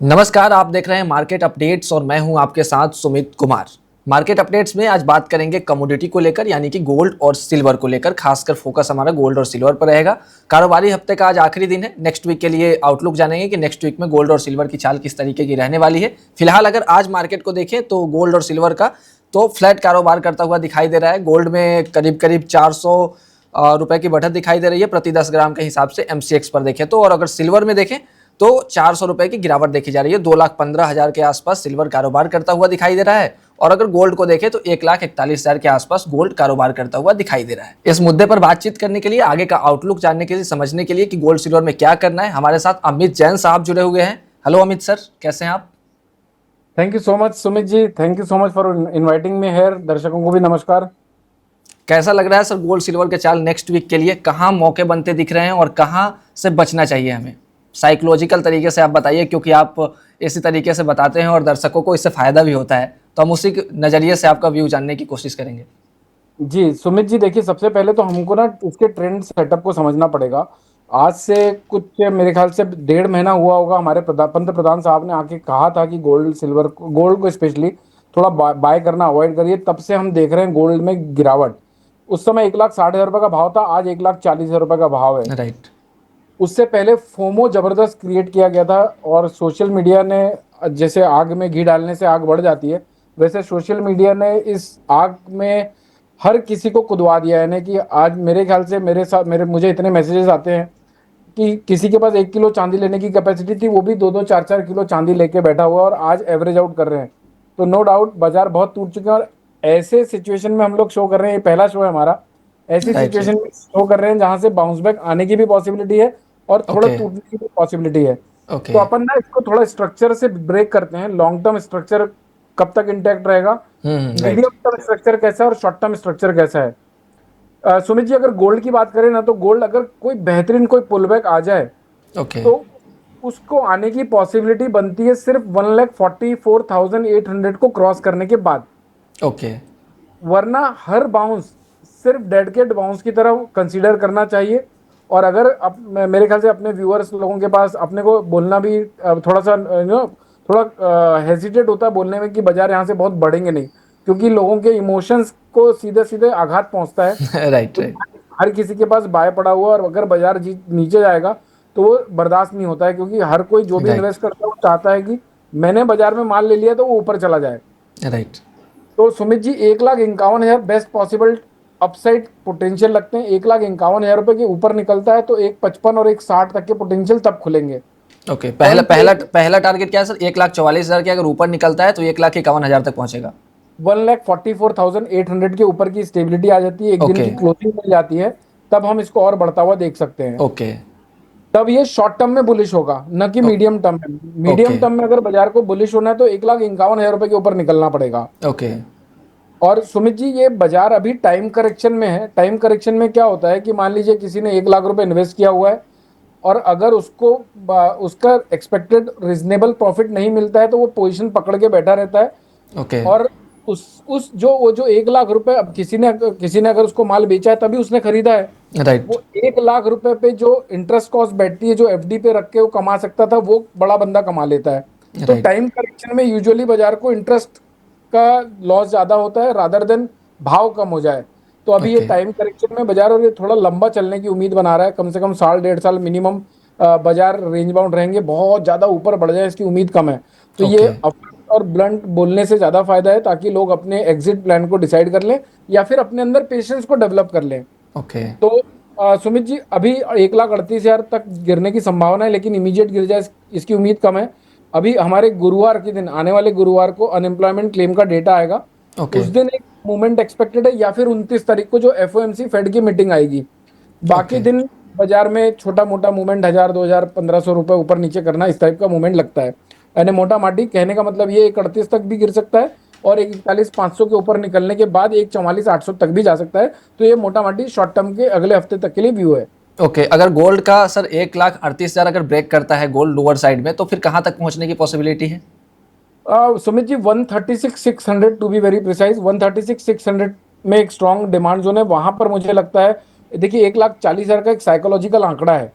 नमस्कार, आप देख रहे हैं मार्केट अपडेट्स और मैं हूं आपके साथ सुमित कुमार। मार्केट अपडेट्स में आज बात करेंगे कमोडिटी को लेकर, यानी कि गोल्ड और सिल्वर को लेकर। खासकर फोकस हमारा गोल्ड और सिल्वर पर रहेगा। कारोबारी हफ्ते का आज आखिरी दिन है। नेक्स्ट वीक के लिए आउटलुक जानेंगे कि नेक्स्ट वीक में गोल्ड और सिल्वर की चाल किस तरीके की रहने वाली है। फिलहाल अगर आज मार्केट को देखें तो गोल्ड और सिल्वर का तो फ्लैट कारोबार करता हुआ दिखाई दे रहा है। गोल्ड में करीब करीब 400 रुपए की बढ़त दिखाई दे रही है प्रति 10 ग्राम के हिसाब से MCX पर देखें तो। और अगर सिल्वर में देखें तो 400 रुपए की गिरावट देखी जा रही है। 2,15,000 के आसपास सिल्वर कारोबार करता हुआ दिखाई दे रहा है। और अगर गोल्ड को देखें तो 1,41,000 के आसपास गोल्ड कारोबार करता हुआ दिखाई दे रहा है। इस मुद्दे पर बातचीत करने के लिए, आगे का आउटलुक जानने के लिए, समझने के लिए कि गोल्ड सिल्वर में क्या करना है, हमारे साथ अमित जैन साहब जुड़े हुए हैं। हेलो अमित सर, कैसे हैं आप? Thank you so much Sumit ji, thank you so much for inviting me here. दर्शकों को भी नमस्कार। कैसा लग रहा है सर गोल्ड सिल्वर के चाल नेक्स्ट वीक के लिए? कहाँ मौके बनते दिख रहे हैं और कहाँ से बचना चाहिए हमें? साइकोलॉजिकल तरीके से आप बताइए, क्योंकि आप इसी तरीके से बताते हैं और दर्शकों को इससे फायदा भी होता है। तो हम उसी नज़रिए से आपका व्यू जानने की कोशिश करेंगे। जी सुमित जी, देखिए सबसे पहले तो हमको ना इसके ट्रेंड सेटअप को समझना पड़ेगा। आज से कुछ मेरे ख्याल से 1.5 महीना हुआ होगा, हमारे पंत प्रधान साहब ने आके कहा था कि गोल्ड को स्पेशली थोड़ा बाय करना अवॉइड करिए। तब से हम देख रहे हैं गोल्ड में गिरावट। उस समय 1,60,000 रुपये का भाव था, आज 1,40,000 रुपये का भाव है। राइट। उससे पहले फोमो जबरदस्त क्रिएट किया गया था और सोशल मीडिया ने, जैसे आग में घी डालने से आग बढ़ जाती है, वैसे सोशल मीडिया ने इस आग में हर किसी को कुदवा दिया है ना। कि आज मेरे ख्याल से मेरे साथ मुझे इतने मैसेजेस आते हैं कि किसी के पास 1 किलो चांदी लेने की कैपेसिटी थी, वो भी 2-2 4-4 किलो चांदी लेके बैठा हुआ है और आज एवरेज आउट कर रहे हैं। तो नो डाउट बाजार बहुत टूट चुके हैं और ऐसे सिचुएशन में हम लोग शो कर रहे हैं, ये पहला शो है हमारा। ऐसी राइट। Situation right. में शो कर रहे हैं जहां से बाउंस बैक आने की भी पॉसिबिलिटी है और थोड़ा ओके। टूटने की भी पॉसिबिलिटी है। तो ओके। अपन ना इसको थोड़ा स्ट्रक्चर से ब्रेक करते हैं। लॉन्ग टर्म स्ट्रक्चर कब तक इंटैक्ट रहेगा, राइट। मीडियम टर्म स्ट्रक्चर कैसा है और शॉर्ट टर्म स्ट्रक्चर कैसा है। सुमित जी, अगर गोल्ड की बात करें ना, तो गोल्ड अगर कोई बेहतरीन कोई पुलबैक आ जाए ओके। तो उसको आने की पॉसिबिलिटी बनती है सिर्फ 1,44,800 को क्रॉस करने के बाद। ओके। वरना हर बाउंस सिर्फ डेड कैट बाउंस की तरह कंसीडर करना चाहिए। और अगर मेरे ख्याल से अपने व्यूअर्स लोगों के पास अपने को बोलना भी थोड़ा सा थोड़ा हेजिटेट होता है बोलने में कि बाजार यहाँ से बहुत बढ़ेंगे नहीं, क्योंकि लोगों के इमोशंस को सीधे सीधे आघात पहुंचता है। राइट। तो राइट। हर किसी के पास बाय पड़ा हुआ और अगर बाजार नीचे जाएगा तो वो बर्दाश्त नहीं होता है, क्योंकि हर कोई जो भी राइट। इन्वेस्ट करता है वो चाहता है कि मैंने बाजार में माल ले लिया तो वो ऊपर चला जाए। राइट। तो Sumit ji, 1,51,000 best possible upside potential लगते हैं। 1,51,000 रुपए के ऊपर निकलता है तो 1,55 और 1,60 तक के पोटेंशियल तब खुलेंगे। ओके। पहला पॉइंट पहला पहला टारगेट क्या है सर? 1,44,000 के अगर ऊपर निकलता है तो 1,51,000 तक पहुंचेगा। 1,44,800 के ऊपर की स्टेबिलिटी आ जाती है, एक दिन ओके। की क्लोजिंग मिल जाती है, तब हम इसको और बढ़ता हुआ देख सकते हैं। ओके। तब ये शॉर्ट टर्म में बुलिश होगा, न कि ओ- मीडियम टर्म में। ओके। मीडियम टर्म में अगर बाजार को बुलिश होना है तो 1,51,000 रुपए के ऊपर निकलना पड़ेगा। ओके। और सुमित जी, ये बाजार अभी टाइम करेक्शन में है। टाइम करेक्शन में क्या होता है कि मान लीजिए किसी ने 1 लाख रुपए इन्वेस्ट किया हुआ है और अगर उसको उसका एक्सपेक्टेड रिजनेबल प्रॉफिट नहीं मिलता है तो वो पोजीशन पकड़ के बैठा रहता है। ओके। और उस जो वो जो 1 लाख रुपए, अब किसी ने अगर उसको माल बेचा है तभी उसने खरीदा है। राइट। वो 1 लाख रुपए पे जो इंटरेस्ट कॉस्ट बैठती है, जो एफडी पे रख के वो कमा सकता था, वो बड़ा बंदा कमा लेता है। तो राइट। टाइम करेक्शन में यूजुअली बाजार को इंटरेस्ट का लॉस ज्यादा होता है रादर देन भाव कम हो जाए। तो अभी ये ओके। टाइम करेक्शन में बाजार, और ये थोड़ा लंबा चलने की उम्मीद बना रहा है, कम से कम साल 1.5 साल मिनिमम बाजार रेंज बाउंड रहेंगे। बहुत ज्यादा ऊपर बढ़ जाए इसकी उम्मीद कम है। तो ये ओके। और ब्लंट बोलने से ज्यादा फायदा है, ताकि लोग अपने एग्जिट प्लान को डिसाइड कर लें या फिर अपने अंदर पेशेंस को डेवलप कर लें। ओके। तो सुमित जी, अभी 1,38,000 तक गिरने की संभावना है, लेकिन इमीडिएट गिर जाए इसकी उम्मीद कम है। अभी हमारे गुरुवार के दिन, आने वाले गुरुवार को अनएम्प्लॉयमेंट क्लेम का डेटा आएगा। ओके। उस दिन एक मूवमेंट एक्सपेक्टेड है, या फिर 29 तारीख को जो एफओएमसी फेड की मीटिंग आएगी। बाकी ओके। दिन बाजार में छोटा मोटा मूवमेंट, 1,000, 2,000, 1,500 रुपए ऊपर नीचे करना, इस टाइप का मूवमेंट लगता है। यानी मोटा माटी कहने का मतलब ये 1,38 तक भी गिर सकता है और 1,41,500 के ऊपर निकलने के बाद 1,44,800 तक भी जा सकता है। तो ये मोटा माटी शॉर्ट टर्म के अगले हफ्ते तक के लिए व्यू है। ओके। अगर गोल्ड का सर 1,38,000 अगर ब्रेक करता है गोल्ड लोअर साइड में, तो फिर कहाँ तक पहुंचने की पॉसिबिलिटी है? Sumit ji, 136,600 to be very precise, 136,600 में एक स्ट्रॉन्ग डिमांड जोन है। वहां पर मुझे लगता है, देखिए 1,40,000 का एक साइकोलॉजिकल आंकड़ा है।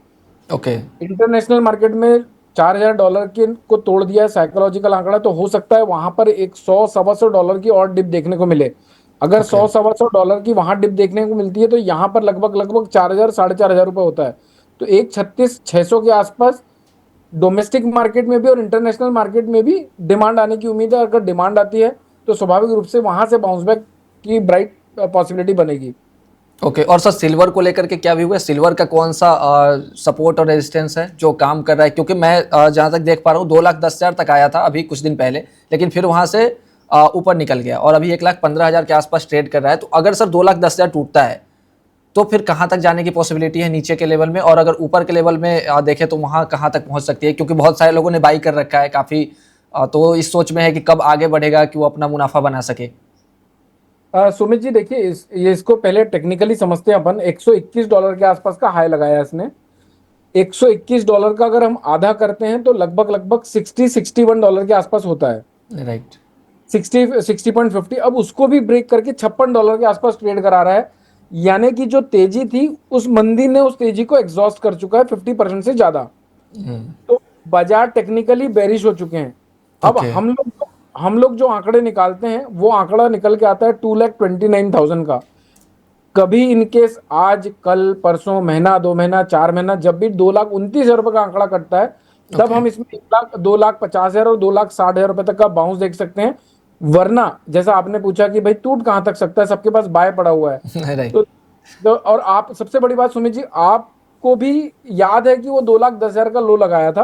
ओके। इंटरनेशनल मार्केट में $4,000 के को तोड़ दिया है साइकोलॉजिकल आंकड़ा, तो हो सकता है वहां पर एक $100-125 की और डिप देखने को मिले। अगर ओके 100-125 की वहां डिप देखने को मिलती है तो यहाँ पर लगभग लगभग 4,000-4,500 रुपए होता है। तो 1,36,600 के आसपास डोमेस्टिक मार्केट में भी और इंटरनेशनल मार्केट में भी डिमांड आने की उम्मीद है। अगर डिमांड आती है तो स्वाभाविक रूप से वहां से बाउंस बैक की ब्राइट पॉसिबिलिटी बनेगी। ओके। और सर सिल्वर को लेकर के क्या व्यू है? सिल्वर का कौन सा सपोर्ट और रेजिस्टेंस है जो काम कर रहा है? क्योंकि मैं जहाँ तक देख पा रहा हूँ 2,10,000 तक आया था अभी कुछ दिन पहले, लेकिन फिर वहाँ से ऊपर निकल गया और अभी 1,15,000 के आसपास ट्रेड कर रहा है। तो अगर सर 2,10,000 टूटता है तो फिर कहाँ तक जाने की पॉसिबिलिटी है नीचे के लेवल में, और अगर ऊपर के लेवल में देखें तो वहाँ कहाँ तक पहुँच सकती है? क्योंकि बहुत सारे लोगों ने बाई कर रखा है काफ़ी, तो इस सोच में है कि कब आगे बढ़ेगा कि वो अपना मुनाफा बना सके। सुमित जी देखिए, इसको पहले टेक्निकली समझते हैं अपन। $121 के आसपास का हाई लगाया है इसने। $121 का अगर हम आधा करते हैं तो लगभग लगभग $60-61 के आसपास होता है। राइट 60.50। अब उसको भी ब्रेक करके $56 के आसपास ट्रेड करा रहा है। यानी कि जो तेजी थी उस मंदी ने उस तेजी को एग्जॉस्ट कर चुका है 50% से ज्यादा। तो बाजार टेक्निकली बेरिश हो चुके हैं। अब ओके हम लोग जो आंकड़े निकालते हैं वो आंकड़ा निकल के आता है 2,29,000 का। कभी इनकेस आज कल परसों महीना 2 महीना 4 महीना जब भी 2,29,000 का आंकड़ा कटता है तब ओके हम इसमें 2,50,000 और 2,60,000 रुपए तक का बाउंस देख सकते हैं। वरना जैसा आपने पूछा कि भाई टूट कहां तक सकता है, सबके पास बाय पड़ा हुआ है। राइट और आप सबसे बड़ी बात सुमित जी, आपको भी याद है कि वो 2,10,000 का लो लगाया था।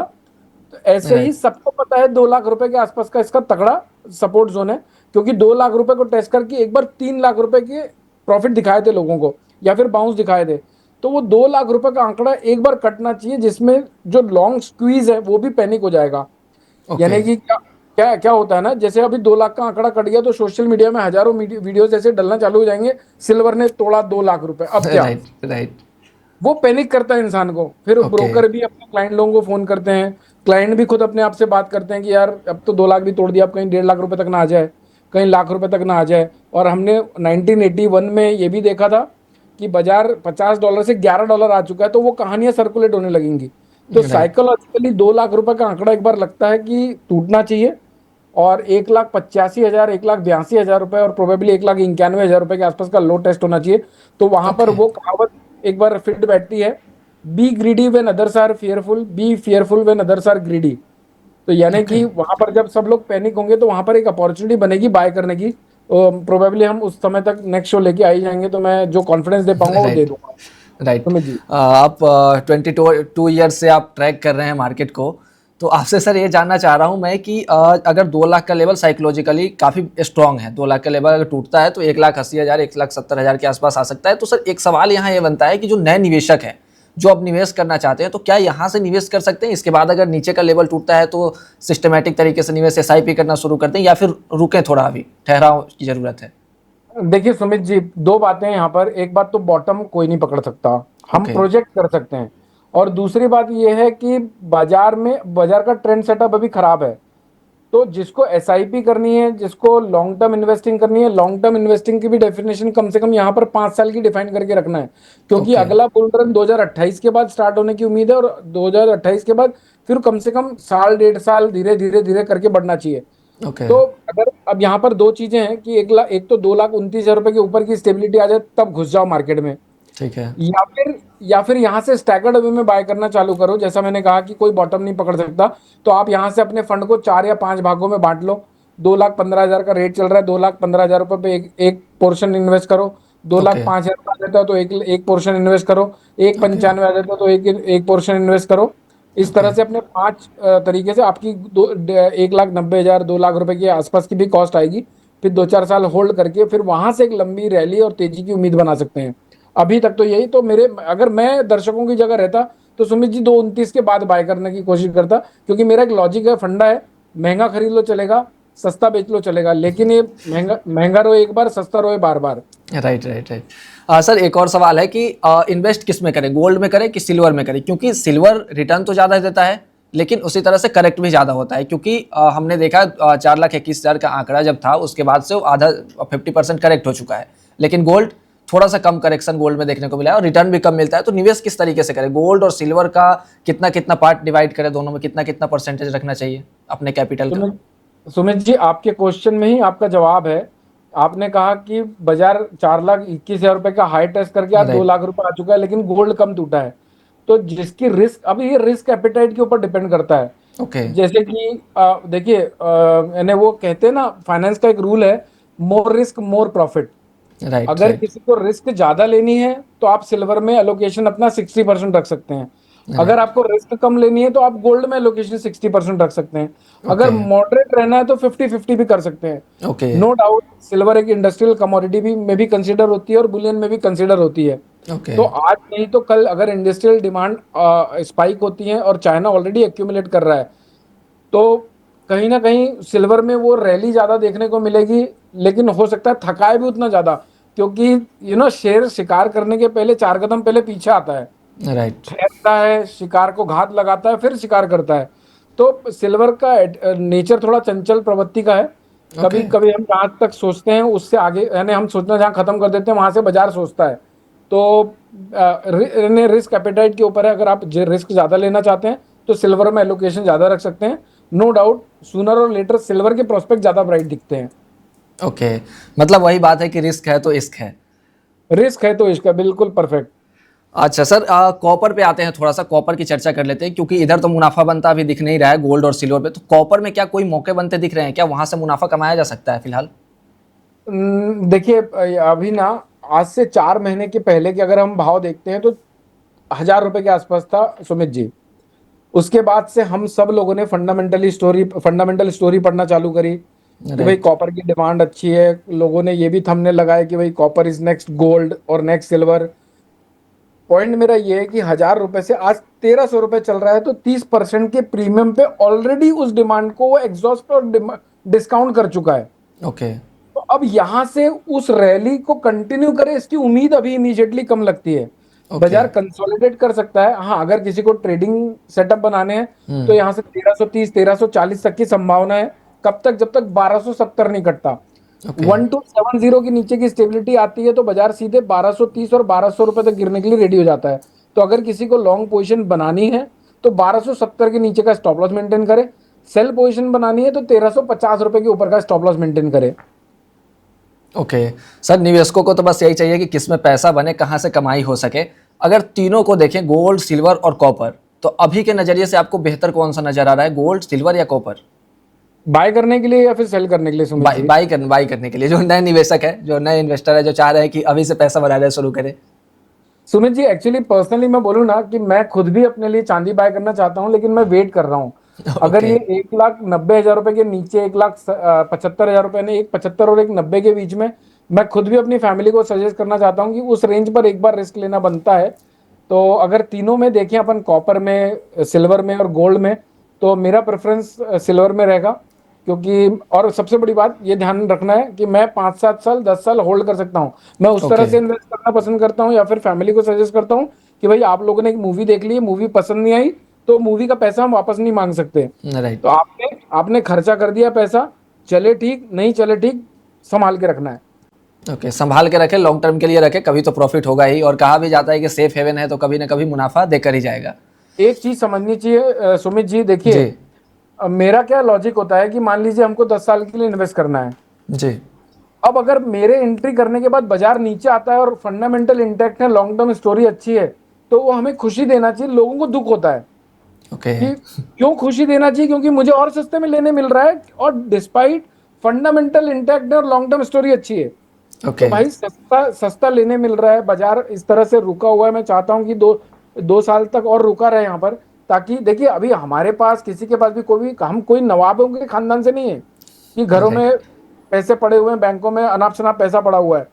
तो ऐसे ही राइट सबको पता है 2 लाख रुपए के आसपास का इसका तगड़ा सपोर्ट जोन है। क्योंकि 2 लाख रुपए को टेस्ट करके एक बार 3 लाख रुपए के प्रॉफिट दिखाए थे लोगों को, या फिर बाउंस दिखाए थे। तो वो 2 लाख रुपए का आंकड़ा एक बार कटना चाहिए जिसमें जो लॉन्ग स्क्वीज है वो भी पैनिक हो जाएगा। ओके यानी कि क्या क्या क्या होता है ना, जैसे अभी 2 लाख का आंकड़ा कट गया तो सोशल मीडिया में हजारों वीडियोस ऐसे डलना चालू हो जाएंगे, सिल्वर ने तोड़ा 2 लाख रुपए, अब क्या। राइट राइट वो पैनिक करता है इंसान को। फिर ओके ब्रोकर भी अपने क्लाइंट लोगों को फोन करते हैं, क्लाइंट भी खुद अपने आप से बात करते हैं कि यार अब तो 2 लाख भी तोड़ दिया, अब कहीं 1.5 लाख रुपए तक ना आ जाए, कहीं लाख रुपए तक ना आ जाए। और हमने 1981 में ये भी देखा था कि बाजार $50 से $11 आ चुका है, तो वो कहानियां सर्कुलेट होने लगेंगी। तो राइट साइकोलॉजिकली 2 लाख रुपए का आंकड़ा एक बार लगता है कि टूटना चाहिए, और 1,85,000 1,82,000 रुपए और प्रोबेबली 1,91,000 रुपए के आसपास का लो टेस्ट होना चाहिए। तो वहां पर ओके वो कहावत एक बार फिट बैठती है, be greedy when others are fearful, be fearful when others are greedy. तो यानी ओके कि वहां पर जब सब लोग पैनिक होंगे तो वहां पर एक अपॉर्चुनिटी बनेगी बाय करने की। प्रोबेबली हम उस समय तक नेक्स्ट शो लेके आ ही जाएंगे, तो मैं जो कॉन्फिडेंस दे पाऊंगा वो दे राइट दूंगा। राइट। सुमित जी आप 22 ईयर्स से आप ट्रैक कर रहे हैं मार्केट को, तो आपसे सर ये जानना चाह रहा हूँ मैं कि अगर 2 लाख का लेवल साइकोलॉजिकली काफ़ी स्ट्रांग है, 2 लाख का लेवल अगर टूटता है तो 1,80,000 1,70,000 के आसपास आ सकता है। तो सर एक सवाल यहाँ ये बनता है कि जो नए निवेशक हैं जो अब निवेश करना चाहते हैं तो क्या यहाँ से निवेश कर सकते हैं? इसके बाद अगर नीचे का लेवल टूटता है तो सिस्टमेटिक तरीके से निवेश SIP करना शुरू करते हैं, या फिर रुकें थोड़ा, अभी ठहराव की ज़रूरत है? देखिए सुमित जी, दो बातें यहाँ पर। एक बात तो बॉटम कोई नहीं पकड़ सकता, हम ओके प्रोजेक्ट कर सकते हैं। और दूसरी बात यह है कि बाजार का ट्रेंड सेटअप अभी खराब है। तो जिसको SIP करनी है, जिसको लॉन्ग टर्म इन्वेस्टिंग करनी है, लॉन्ग टर्म इन्वेस्टिंग की भी डेफिनेशन कम से कम यहाँ पर 5 साल की डिफाइन करके रखना है। क्योंकि ओके अगला बुल रन 2028 के बाद स्टार्ट होने की उम्मीद है, और 2028 के बाद फिर कम से कम साल 1.5 साल धीरे धीरे धीरे करके बढ़ना चाहिए। ओके तो अगर अब यहाँ पर दो चीजें हैं कि एक तो 2,29,000 रुपए के ऊपर की स्टेबिलिटी आ जाए तब घुस जाओ मार्केट में, ठीक है या फिर यहाँ से स्टैगर्ड वे में बाय करना चालू करो। जैसा मैंने कहा कि कोई बॉटम नहीं पकड़ सकता, तो आप यहाँ से अपने फंड को 4 या 5 भागों में बांट लो। 2,15,000 का रेट चल रहा है, 2,15,000 रुपए पे एक पोर्शन इन्वेस्ट करो। दो लाख ओके पांच हजार आ जाता है तो एक पोर्शन इन्वेस्ट करो। एक ओके 95 आ जाता है तो एक पोर्शन इन्वेस्ट करो। इस ओके तरह से अपने 5 तरीके से आपकी 1,90,000 2 लाख रुपए के आसपास की भी कॉस्ट आएगी। फिर 2-4 साल होल्ड करके फिर वहां से एक लंबी रैली और तेजी की उम्मीद बना सकते हैं। अभी तक तो यही। तो अगर मैं दर्शकों की जगह रहता तो सुमित जी 2,29 के बाद बाय करने की कोशिश करता, क्योंकि मेरा एक लॉजिक है, फंडा है, महंगा खरीद लो चलेगा, सस्ता बेच लो चलेगा, लेकिन ये महंगा महंगा रोए एक बार, सस्ता रोए बार बार। Right right right. सर एक और सवाल है कि इन्वेस्ट किस में करें, गोल्ड में करें कि सिल्वर में करें? क्योंकि सिल्वर रिटर्न तो ज़्यादा देता है लेकिन उसी तरह से करेक्ट भी ज़्यादा होता है, क्योंकि हमने देखा 4,21,000 का आंकड़ा जब था उसके बाद से वो आधा 50% करेक्ट हो चुका है। लेकिन गोल्ड थोड़ा सा कम करेक्शन गोल्ड में देखने को मिला है और रिटर्न भी कम मिलता है, तो निवेश किस तरीके से करें? गोल्ड और सिल्वर का कितना कितना पार्ट डिवाइड करें, दोनों में कितना कितना परसेंटेज रखना चाहिए अपने कैपिटल का? सुमित जी, आपके क्वेश्चन में ही आपका जवाब है। आपने कहा कि बाजार 4,21,000 रुपए का हाई टेस्ट करके आज 2 लाख रुपए आ चुका है, लेकिन गोल्ड कम टूटा है। तो जिसकी रिस्क, अभी ये रिस्क एपेटाइट के ऊपर डिपेंड करता है। ओके। जैसे कि देखिए, यानी वो कहते हैं ना, फाइनेंस का एक रूल है, more risk more profit. Right अगर राइट किसी को रिस्क ज्यादा लेनी है तो आप सिल्वर में एलोकेशन अपना 60% रख सकते हैं। अगर आपको रिस्क कम लेनी है तो आप गोल्ड में एलोकेशन 60% रख सकते हैं। अगर Okay. मॉडरेट रहना है तो 50-50 भी कर सकते हैं। ओके नो डाउट, सिल्वर एक इंडस्ट्रियल कमोडिटी भी में भी कंसीडर होती है और बुलियन में भी कंसीडर होती है। ओके तो आज नहीं तो कल अगर इंडस्ट्रियल डिमांड स्पाइक होती है और चाइना ऑलरेडी एक्यूमुलेट कर रहा है, तो कहीं ना कहीं सिल्वर में वो रैली ज्यादा देखने को मिलेगी। लेकिन हो सकता है थकाए भी उतना ज्यादा, क्योंकि शेर शिकार करने के पहले 4 कदम पहले पीछे आता है, राइट ठहरता है, शिकार को घात लगाता है, फिर शिकार करता है। तो सिल्वर का नेचर थोड़ा चंचल प्रवृत्ति का है। कभी कभी हम जहां तक सोचते हैं उससे आगे, यानी हम सोचना जहां खत्म कर देते हैं वहां से बाजार सोचता है। तो रिस्क एपेटाइट के ऊपर है। अगर आप रिस्क ज्यादा लेना चाहते हैं तो सिल्वर में एलोकेशन ज्यादा रख सकते हैं। नो डाउट, सूनर और लेटर सिल्वर के प्रोस्पेक्ट ज्यादा ब्राइट दिखते हैं। ओके, मतलब वही बात है कि रिस्क है तो इश्क है। रिस्क है तो इसका बिल्कुल परफेक्ट। अच्छा सर, कॉपर पे आते हैं, थोड़ा सा कॉपर की चर्चा कर लेते हैं, क्योंकि इधर तो मुनाफा बनता अभी दिख नहीं रहा है गोल्ड और सिल्वर पे, तो कॉपर में क्या कोई मौके बनते दिख रहे हैं? क्या वहां से मुनाफा कमाया जा सकता है फिलहाल? देखिए, अभी ना, आज से 4 महीने के पहले के अगर हम भाव देखते हैं तो 1,000 रुपए के आसपास था सुमित जी। उसके बाद से हम सब लोगों ने फंडामेंटल स्टोरी पढ़ना चालू करी कि भाई कॉपर की डिमांड अच्छी है। लोगों ने ये भी थंबनेल लगाया कि भाई कॉपर इज नेक्स्ट गोल्ड और नेक्स्ट सिल्वर। पॉइंट मेरा ये है कि 1,000 रुपए से आज 1,300 रुपए चल रहा है, तो 30% के प्रीमियम पे ऑलरेडी उस डिमांड को वो एग्जॉस्ट और डिस्काउंट कर चुका है। ओके तो अब यहां से उस रैली को कंटिन्यू करे, इसकी उम्मीद अभी इमीडिएटली कम लगती है। बाजार कंसोलिडेट कर सकता है। हाँ, अगर किसी को ट्रेडिंग सेटअप बनाने हैं तो यहाँ से 1,330 1,340 तक की संभावना है। कब तक? जब तक 1,270 नहीं कटता। 1,270 के नीचे की स्टेबिलिटी आती है तो बाजार सीधे 1,230 और 1,200 रुपए तक गिरने के लिए रेडी हो जाता है। तो अगर किसी को लॉन्ग पोजीशन बनानी है तो 1,270 के नीचे का स्टॉप लॉस मेंटेन करे। सेल पोजीशन बनानी है तो 1,350 रुपए के ऊपर का स्टॉप लॉस मेंटेन करे। ओके सर, निवेशकों को तो बस यही चाहिए कि किसमें पैसा बने, कहाँ से कमाई हो सके। अगर तीनों को देखें, गोल्ड, सिल्वर और कॉपर, तो अभी के नजरिए से आपको बेहतर कौन सा नजर आ रहा है, गोल्ड, सिल्वर या कॉपर? बाय करने के लिए या फिर सेल करने के लिए सुमित जी? बाई करने के लिए, जो नए निवेशक है, जो नए इन्वेस्टर है, जो चाह रहे हैं कि अभी से पैसा बनाना शुरू करें। सुमित जी, एक्चुअली पर्सनली मैं बोलूँ ना कि मैं खुद भी अपने लिए चांदी बाय करना चाहता हूँ, लेकिन मैं वेट कर रहा हूँ। अगर ये 1,90,000 रुपए के नीचे 1,75,000 रुपए ने, 1,75 और 1,90 के बीच में, मैं खुद भी अपनी फैमिली को सजेस्ट करना चाहता हूँ कि उस रेंज पर एक बार रिस्क लेना बनता है। तो अगर तीनों में देखें अपन, कॉपर में, सिल्वर में और गोल्ड में, तो मेरा प्रेफरेंस सिल्वर में रहेगा। क्योंकि और सबसे बड़ी बात ये ध्यान रखना है कि मैं 5-7 साल 10 साल होल्ड कर सकता हूँ। मैं उस तरह से इन्वेस्ट करना पसंद करता हूँ, या फिर फैमिली को सजेस्ट करता हूँ कि भाई आप लोगों ने एक मूवी देख ली, मूवी पसंद नहीं आई तो मूवी का पैसा हम वापस नहीं मांग सकते। तो आपने खर्चा कर दिया पैसा, चले ठीक, नहीं चले ठीक, संभाल के रखना है। ओके, संभाल के रखे, लॉन्ग टर्म के लिए रखे, कभी तो प्रॉफिट होगा ही। और कहा भी जाता है कि सेफ हेवन है तो कभी ना कभी मुनाफा देकर ही जाएगा। एक चीज समझनी चाहिए सुमित जी, देखिए मेरा क्या लॉजिक होता है कि मान लीजिए हमको 10 साल के लिए इन्वेस्ट करना है जी। अब अगर मेरे एंट्री करने के बाद बाजार नीचे आता है और फंडामेंटल इंटैक्ट है, लॉन्ग टर्म स्टोरी अच्छी है, तो वो हमें खुशी देना चाहिए। लोगों को दुख होता है कि क्यों खुशी देना चाहिए, क्योंकि मुझे और सस्ते में लेने मिल रहा है और डिस्पाइट फंडामेंटल इंटैक्ट और लॉन्ग टर्म स्टोरी अच्छी है। तो भाई सस्ता लेने मिल रहा है, बाजार इस तरह से रुका हुआ है। मैं चाहता हूं कि दो साल तक और रुका रहे यहाँ पर, ताकि देखिए अभी हमारे पास, किसी के पास भी हम कोई नवाबों के खानदान से नहीं है कि घरों में पैसे पड़े हुए हैं, बैंकों में अनाप शनाप पैसा पड़ा हुआ है।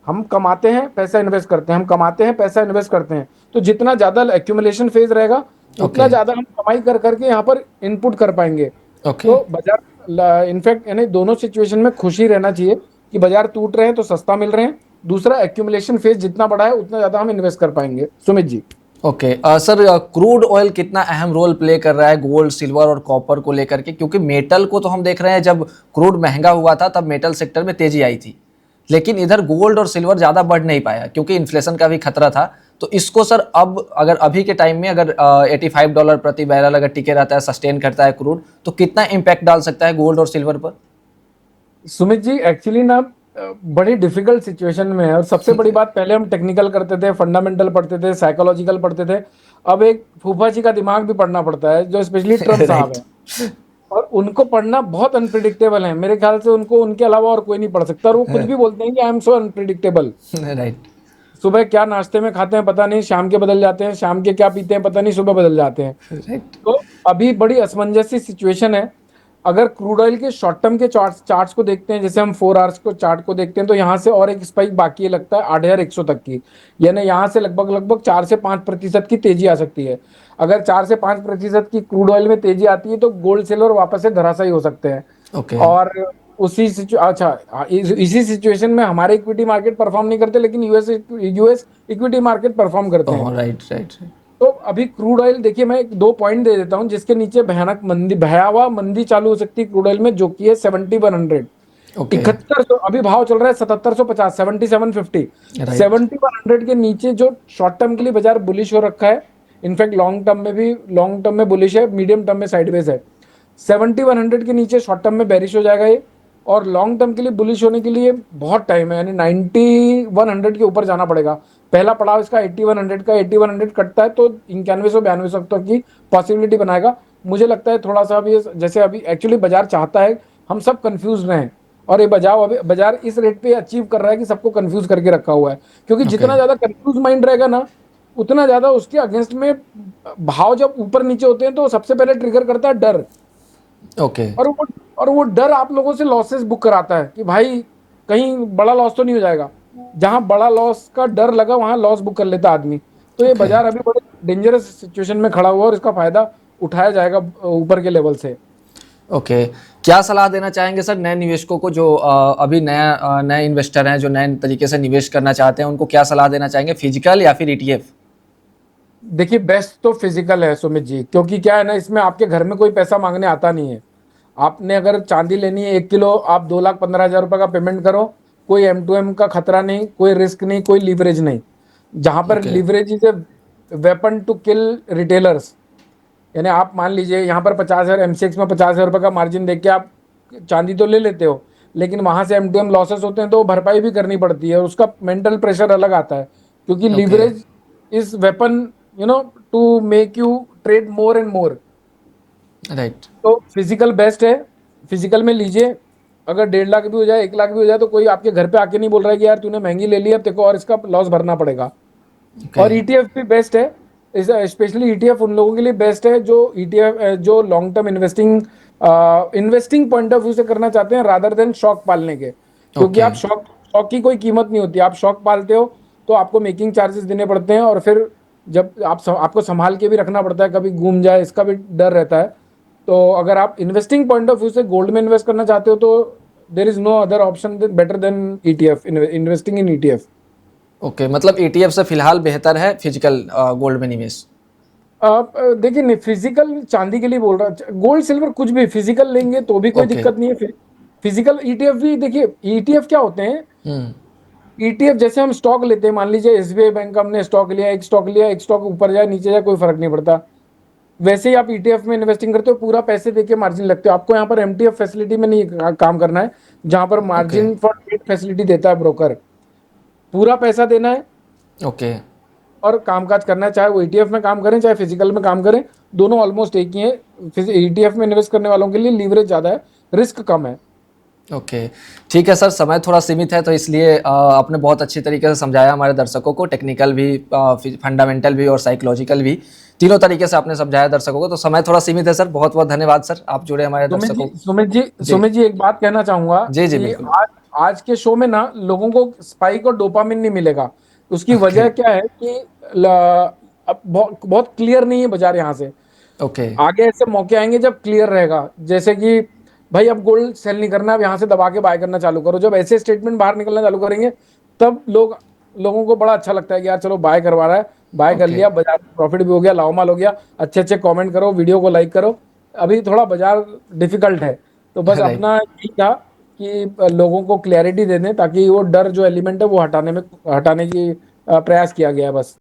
हम कमाते हैं, पैसा इन्वेस्ट करते हैं, हम कमाते हैं, पैसा इन्वेस्ट करते हैं। तो जितना ज्यादा एक्यूमुलेशन फेज रहेगा उतना ज्यादा हम कमाई कर करके यहाँ पर इनपुट कर पाएंगे। तो बाजार इनफैक्ट यानी दोनों सिचुएशन में खुशी रहना चाहिए कि बाजार टूट रहे हैं तो सस्ता मिल रहे हैं, दूसरा एक्यूमुलेशन फेज जितना बड़ा है उतना ज्यादा हम इन्वेस्ट कर पाएंगे। Sumit ji, okay sir, crude oil कितना अहम रोल प्ले कर रहा है गोल्ड, सिल्वर और कॉपर को लेकर के? क्योंकि मेटल को तो हम देख रहे हैं, जब क्रूड महंगा हुआ था तब मेटल सेक्टर में तेजी आई थी, लेकिन इधर गोल्ड और सिल्वर ज़्यादा बढ़ नहीं पाया क्योंकि इन्फ्लेशन का भी खतरा था। तो इसको सर अब अगर अभी के टाइम में अगर $85 प्रति बैरल अगर टिके रहता है, सस्टेन करता है क्रूड, तो कितना इम्पैक्ट डाल सकता है गोल्ड और सिल्वर पर? सुमित जी एक्चुअली ना बड़ी डिफिकल्ट सिचुएशन में है। और सबसे बड़ी बात, पहले हम टेक्निकल करते थे, फंडामेंटल पढ़ते थे, साइकोलॉजिकल पढ़ते थे। अब एक फूफा जी का दिमाग भी पढ़ना पड़ता है, जो स्पेशली ट्रम्प साहब राइट। है। और उनको पढ़ना बहुत अनप्रिडिक्टेबल है। मेरे ख्याल से उनको उनके अलावा और कोई नहीं पढ़ सकता। और वो खुद भी बोलते हैं कि I am so unpredictable. Right. सुबह क्या नाश्ते में खाते हैं पता नहीं, शाम के बदल जाते हैं, शाम के क्या पीते हैं पता नहीं, सुबह बदल जाते हैं। राइट। तो अभी बड़ी असमंजस सिचुएशन है। अगर क्रूड ऑयल के शॉर्ट टर्म के चार्ट्स को देखते हैं, जैसे हम 4 आवर्स को चार्ट को देखते हैं, तो यहाँ से और एक स्पाइक बाकी है, लगता है 8,100 तक की। यानी यहाँ से लगभग लगभग 4 से 5% की तेजी आ सकती है। अगर 4 से 5% की क्रूड ऑयल में तेजी आती है तो गोल्ड सिल्वर वापस से धराशायी हो सकते हैं। ओके। और इसी सिचुएशन में हमारे इक्विटी मार्केट परफॉर्म नहीं करते, लेकिन यूएस इक्विटी मार्केट परफॉर्म करते हैं। Right right. तो अभी क्रूड ऑयल देखिए, मैं 2 पॉइंट दे देता हूं जिसके नीचे भयानक मंदी, भयावह मंदी चालू हो सकती है क्रूड ऑयल में, जो कि है 7100। ओके। 7100 अभी भाव चल रहा है, 7750, 7750। राइट। 7100 के नीचे जो शॉर्ट टर्म के लिए बाजार बुलिश हो रखा है, इनफैक्ट लॉन्ग टर्म में बुलिश है, मीडियम टर्म में साइडवेज है। 7100 के नीचे शॉर्ट टर्म में बेरिश हो जाएगा ये, और लॉन्ग टर्म के लिए बुलिश होने के लिए बहुत टाइम है, यानी 9100 के ऊपर जाना पड़ेगा। पहला पड़ाव इसका 8100 का, 8100 कटता है तो 9192 तक की पॉसिबिलिटी बनाएगा। मुझे लगता है थोड़ा सा अभी, जैसे अभी एक्चुअली बाजार चाहता है हम सब कंफ्यूज रहें, और ये बाजार इस रेट पे अचीव कर रहा है कि सबको कंफ्यूज करके रखा हुआ है। क्योंकि जितना ज्यादा कंफ्यूज माइंड रहेगा ना, उतना ज्यादा उसके अगेंस्ट में भाव जब ऊपर नीचे होते हैं तो सबसे पहले ट्रिगर करता है डर। ओके। और वो डर आप लोगों से लॉसेस बुक कराता है कि भाई कहीं बड़ा लॉस तो नहीं हो जाएगा। जहां बड़ा लॉस का डर लगा वहां लॉस बुक कर लेता आदमी। तो ये ओके। बाजार अभी बड़े डेंजरस सिचुएशन में खड़ा हुआ है, और इसका फायदा उठाया जाएगा ऊपर के लेवल से। ओके। क्या सलाह देना चाहेंगे सर नए निवेशकों को, जो अभी नए इन्वेस्टर हैं, जो नए तरीके से निवेश करना चाहते हैं, उनको क्या सलाह देना चाहेंगे, फिजिकल या फिर ईटीएफ? देखिए बेस्ट तो फिजिकल है सुमित जी, क्योंकि क्या है ना, इसमें आपके घर में कोई पैसा मांगने आता नहीं है। आपने अगर चांदी लेनी है 1 किलो, आप 2,15,000 रुपए का पेमेंट करो, कोई M2M का खतरा नहीं, कोई रिस्क नहीं, कोई लीवरेज नहीं। जहां पर okay. Leverage is a weapon to kill retailers. यानी आप मान लीजिए यहाँ पर 50,000 MCX में 50,000 रुपए का मार्जिन देके आप चांदी तो ले लेते हो, लेकिन वहां से M2M लॉसेस होते हैं तो भरपाई भी करनी पड़ती है, और उसका मेंटल प्रेशर अलग आता है। क्योंकि okay. Leverage is weapon, to make you trade more and more. Right. तो फिजिकल बेस्ट है, फिजिकल में लीजिए। अगर 1.5 लाख भी हो जाए, 1 लाख भी हो जाए, तो कोई आपके घर पे आके नहीं बोल रहा है कि यार तूने महंगी ले ली, अब तेको और इसका लॉस भरना पड़ेगा। ओके। और ETF भी बेस्ट है, स्पेशली ETF उन लोगों के लिए बेस्ट है जो ETF जो long term investing point of view से करना चाहते हैं, रादर देन शौक पालने के। क्योंकि ओके। आप शौक की कोई कीमत नहीं होती। आप शौक पालते हो तो आपको मेकिंग चार्जेस देने पड़ते हैं, और फिर जब आपको संभाल के भी रखना पड़ता है, कभी घूम जाए इसका भी डर रहता है। तो अगर आप इन्वेस्टिंग पॉइंट ऑफ व्यू से गोल्ड में इन्वेस्ट करना चाहते हो तो there is no other option better than ETF, investing in ETF। Okay, मतलब ईटीएफ से फिलहाल बेहतर है फिजिकल गोल्ड में निवेश? आप देखिए, नहीं फिजिकल चांदी के लिए बोल रहा, गोल्ड सिल्वर कुछ भी फिजिकल लेंगे तो भी कोई ओके। दिक्कत नहीं है। फिजिकल ETF भी देखिए, ETF क्या होते हैं, हम्म। ETF जैसे हम स्टॉक लेते हैं, मान लीजिए SBI बैंक का हमने स्टॉक लिया, एक स्टॉक ऊपर जाए नीचे जाए कोई फर्क नहीं पड़ता। वैसे ही आप ETF में इन्वेस्टिंग करते हो, पूरा पैसे देके मार्जिन लगते हो। आपको यहाँ पर MTF फैसिलिटी में नहीं काम करना है, जहां पर okay. Margin for trade facility देता है ब्रोकर। पूरा पैसा देना है ओके। और कामकाज करना है, चाहे वो ETF में काम करें चाहे फिजिकल में काम करें, दोनों ऑलमोस्ट एक ही है। ETF में इन्वेस्ट करने वालों के लिए लीवरेज ज्यादा है, रिस्क कम है। ओके। ठीक है सर, समय थोड़ा सीमित है तो इसलिए आपने बहुत अच्छी तरीके से समझाया हमारे दर्शकों को, टेक्निकल भी, फंडामेंटल भी और साइकोलॉजिकल भी, तीनों तरीके से आपने समझाया दर्शकों को। तो समय थोड़ा सीमित है सर, बहुत बहुत धन्यवाद सर, आप जुड़े हमारे दर्शकों। सुमित जी एक बात कहना चाहूंगा जी जी कि बिल्कुल। आज के शो में ना लोगों को स्पाइक और डोपामिन नहीं मिलेगा। उसकी ओके। वजह क्या है कि अब बहुत क्लियर नहीं है बाजार यहाँ से। ओके। आगे ऐसे मौके आएंगे जब क्लियर रहेगा, जैसे कि भाई अब गोल्ड सेल नहीं करना, अब यहाँ से दबा के बाय करना चालू करो। जब ऐसे स्टेटमेंट बाहर निकलना चालू करेंगे तब लोगों को बड़ा अच्छा लगता है कि यार चलो बाय करवा रहा है, बाय कर ओके। लिया, बाजार प्रॉफिट भी हो गया, लाभ माल हो गया। अच्छे अच्छे कमेंट करो, वीडियो को लाइक करो। अभी थोड़ा बाजार डिफिकल्ट है, तो बस राइट। अपना यही था कि लोगों को क्लैरिटी दे दें, ताकि वो डर जो एलिमेंट है वो हटाने की प्रयास किया गया है बस।